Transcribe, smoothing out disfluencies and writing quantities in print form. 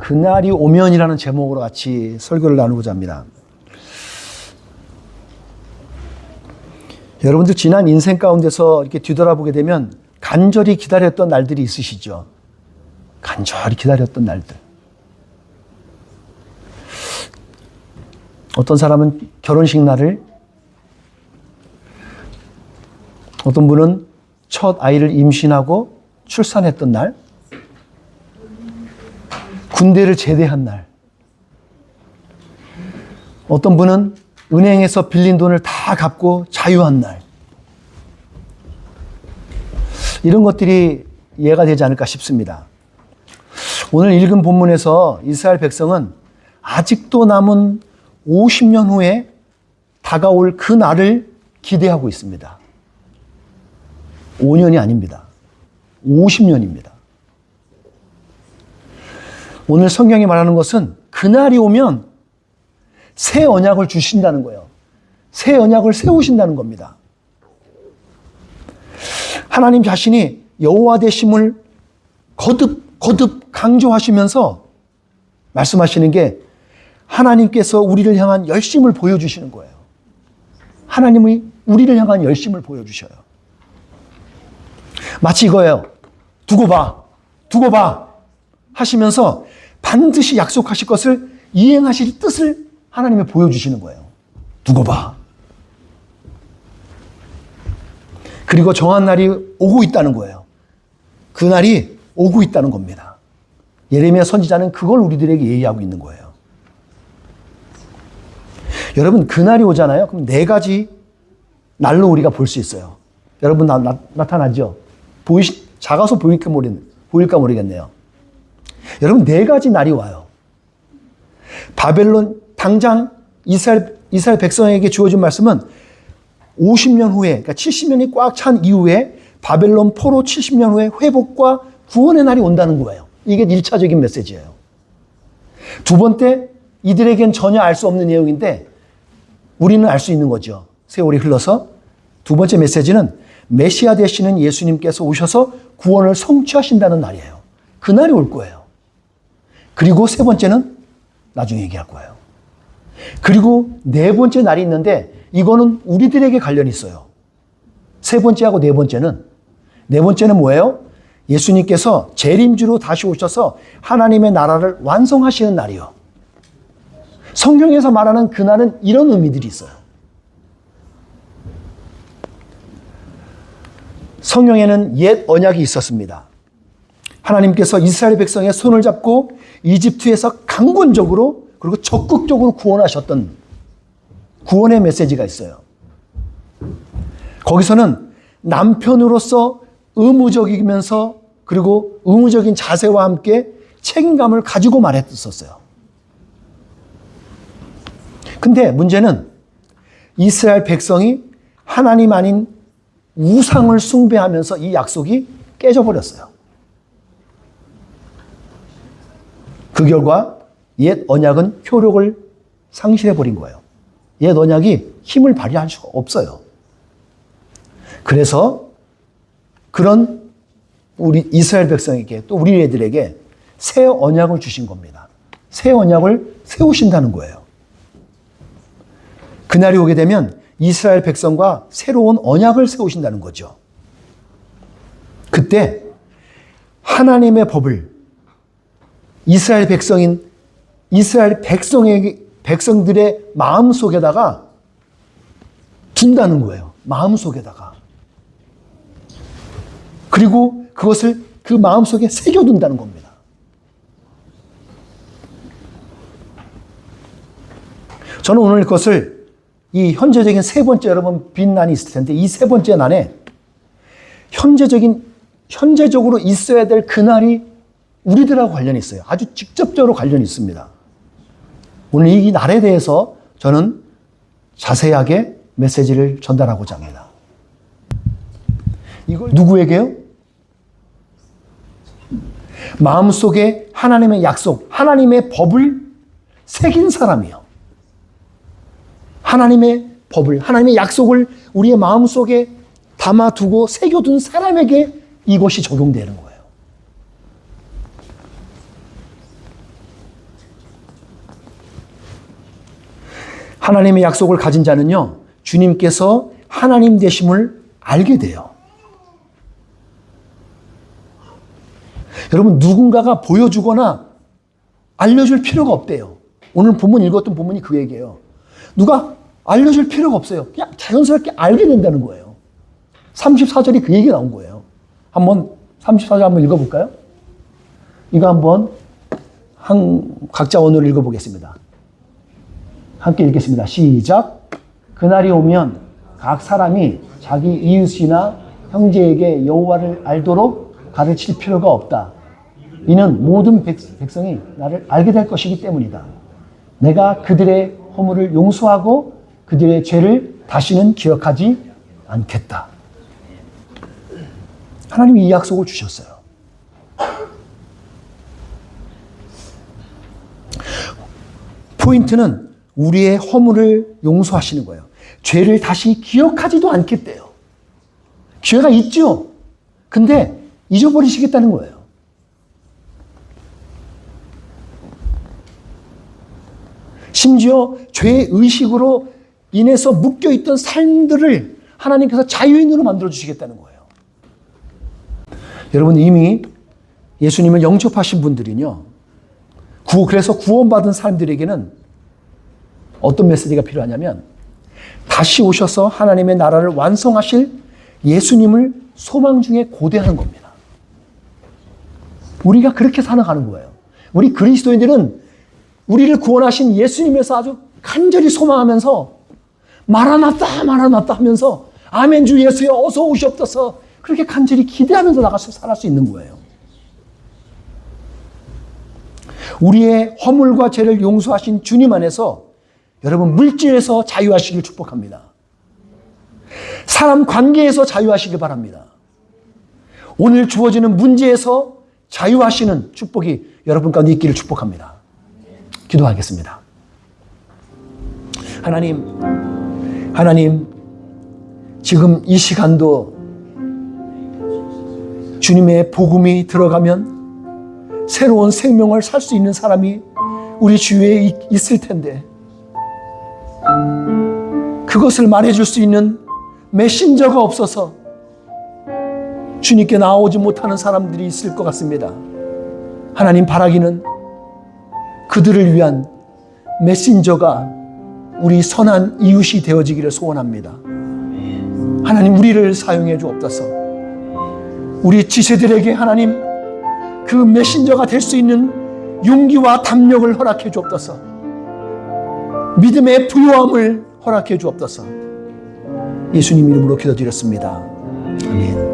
그날이 오면이라는 제목으로 같이 설교를 나누고자 합니다. 여러분들 지난 인생 가운데서 이렇게 뒤돌아보게 되면 간절히 기다렸던 날들이 있으시죠? 간절히 기다렸던 날들. 어떤 사람은 결혼식 날을, 어떤 분은 첫 아이를 임신하고 출산했던 날, 군대를 제대한 날, 어떤 분은 은행에서 빌린 돈을 다 갚고 자유한 날, 이런 것들이 이해가 되지 않을까 싶습니다. 오늘 읽은 본문에서 이스라엘 백성은 아직도 남은 50년 후에 다가올 그 날을 기대하고 있습니다. 5년이 아닙니다. 50년입니다. 오늘 성경이 말하는 것은 그날이 오면 새 언약을 주신다는 거예요. 새 언약을 세우신다는 겁니다. 하나님 자신이 여호와 되심을 거듭 강조하시면서 말씀하시는 게 하나님께서 우리를 향한 열심을 보여주시는 거예요. 하나님이 우리를 향한 열심을 보여주셔요. 마치 이거예요. 두고 봐 하시면서 반드시 약속하실 것을 이행하실 뜻을 하나님이 보여주시는 거예요. 두고 봐. 그리고 정한 날이 오고 있다는 거예요. 그 날이 오고 있다는 겁니다. 예레미야 선지자는 그걸 우리들에게 예의하고 있는 거예요. 여러분, 그 날이 오잖아요. 그럼 네 가지 날로 우리가 볼 수 있어요. 여러분 나타나죠? 작아서 보일까 모르겠네요. 여러분, 네 가지 날이 와요. 바벨론, 당장 이스라엘 백성에게 주어진 말씀은 50년 후에, 그러니까 70년이 꽉 찬 이후에 바벨론 포로 70년 후에 회복과 구원의 날이 온다는 거예요. 이게 1차적인 메시지예요. 두 번째, 이들에겐 전혀 알 수 없는 내용인데 우리는 알 수 있는 거죠. 세월이 흘러서. 두 번째 메시지는 메시아 되시는 예수님께서 오셔서 구원을 성취하신다는 날이에요. 그 날이 올 거예요. 그리고 세 번째는 나중에 얘기할 거예요. 그리고 네 번째 날이 있는데 이거는 우리들에게 관련이 있어요. 세 번째하고 네 번째는 뭐예요? 예수님께서 재림주로 다시 오셔서 하나님의 나라를 완성하시는 날이요. 성경에서 말하는 그 날은 이런 의미들이 있어요. 성경에는 옛 언약이 있었습니다. 하나님께서 이스라엘 백성의 손을 잡고 이집트에서 강권적으로 그리고 적극적으로 구원하셨던 구원의 메시지가 있어요. 거기서는 남편으로서 의무적이면서 그리고 의무적인 자세와 함께 책임감을 가지고 말했었어요. 근데 문제는 이스라엘 백성이 하나님 아닌 우상을 숭배하면서 이 약속이 깨져버렸어요. 그 결과 옛 언약은 효력을 상실해버린 거예요. 옛 언약이 힘을 발휘할 수가 없어요. 그래서 그런 우리 이스라엘 백성에게 또 우리 애들에게 새 언약을 주신 겁니다. 새 언약을 세우신다는 거예요. 그날이 오게 되면 이스라엘 백성과 새로운 언약을 세우신다는 거죠. 그때 하나님의 법을 이스라엘 백성들의 마음 속에다가 둔다는 거예요. 마음 속에다가. 그리고 그것을 그 마음 속에 새겨둔다는 겁니다. 저는 오늘 그것을 이 현재적인 세 번째, 여러분 빈난이 있을 텐데 이 세 번째 난에 현재적으로 있어야 될 그날이 우리들하고 관련이 있어요. 아주 직접적으로 관련이 있습니다. 오늘 이 날에 대해서 저는 자세하게 메시지를 전달하고자 합니다. 이걸 누구에게요? 마음속에 하나님의 약속, 하나님의 법을 새긴 사람이요. 하나님의 법을, 하나님의 약속을 우리의 마음속에 담아두고 새겨둔 사람에게 이것이 적용되는 거예요. 하나님의 약속을 가진 자는요, 주님께서 하나님 되심을 알게 돼요. 여러분, 누군가가 보여주거나 알려줄 필요가 없대요. 오늘 본문 읽었던 본문이 그 얘기예요. 누가 알려줄 필요가 없어요. 그냥 자연스럽게 알게 된다는 거예요. 34절이 그 얘기 나온 거예요. 한번 34절 한번 읽어볼까요? 이거 한번 각자 언어를 읽어보겠습니다. 함께 읽겠습니다. 시작. 그날이 오면 각 사람이 자기 이웃이나 형제에게 여호와를 알도록 가르칠 필요가 없다. 이는 모든 백성이 나를 알게 될 것이기 때문이다. 내가 그들의 허물을 용서하고 그들의 죄를 다시는 기억하지 않겠다. 하나님이 이 약속을 주셨어요. 포인트는 우리의 허물을 용서하시는 거예요. 죄를 다시 기억하지도 않겠대요. 죄가 있죠. 근데 잊어버리시겠다는 거예요. 심지어 죄의식으로 인해서 묶여있던 삶들을 하나님께서 자유인으로 만들어주시겠다는 거예요. 여러분, 이미 예수님을 영접하신 분들은요, 그래서 구원받은 사람들에게는 어떤 메시지가 필요하냐면, 다시 오셔서 하나님의 나라를 완성하실 예수님을 소망 중에 고대하는 겁니다. 우리가 그렇게 살아가는 거예요. 우리 그리스도인들은 우리를 구원하신 예수님에서 아주 간절히 소망하면서 마라나타 마라나타 하면서 아멘 주 예수여 어서 오시옵소서 그렇게 간절히 기대하면서 나가서 살아갈 수 있는 거예요. 우리의 허물과 죄를 용서하신 주님 안에서 여러분 물질에서 자유하시길 축복합니다. 사람 관계에서 자유하시길 바랍니다. 오늘 주어지는 문제에서 자유하시는 축복이 여러분 가운데 있기를 축복합니다. 기도하겠습니다. 하나님, 지금 이 시간도 주님의 복음이 들어가면 새로운 생명을 살 수 있는 사람이 우리 주위에 있을 텐데, 그것을 말해줄 수 있는 메신저가 없어서 주님께 나오지 못하는 사람들이 있을 것 같습니다. 하나님, 바라기는 그들을 위한 메신저가 우리 선한 이웃이 되어지기를 소원합니다. 하나님, 우리를 사용해 주옵소서. 우리 지체들에게 하나님 그 메신저가 될 수 있는 용기와 담력을 허락해 주옵소서. 믿음의 부요함을 허락해 주옵소서. 예수님 이름으로 기도드렸습니다. 아멘.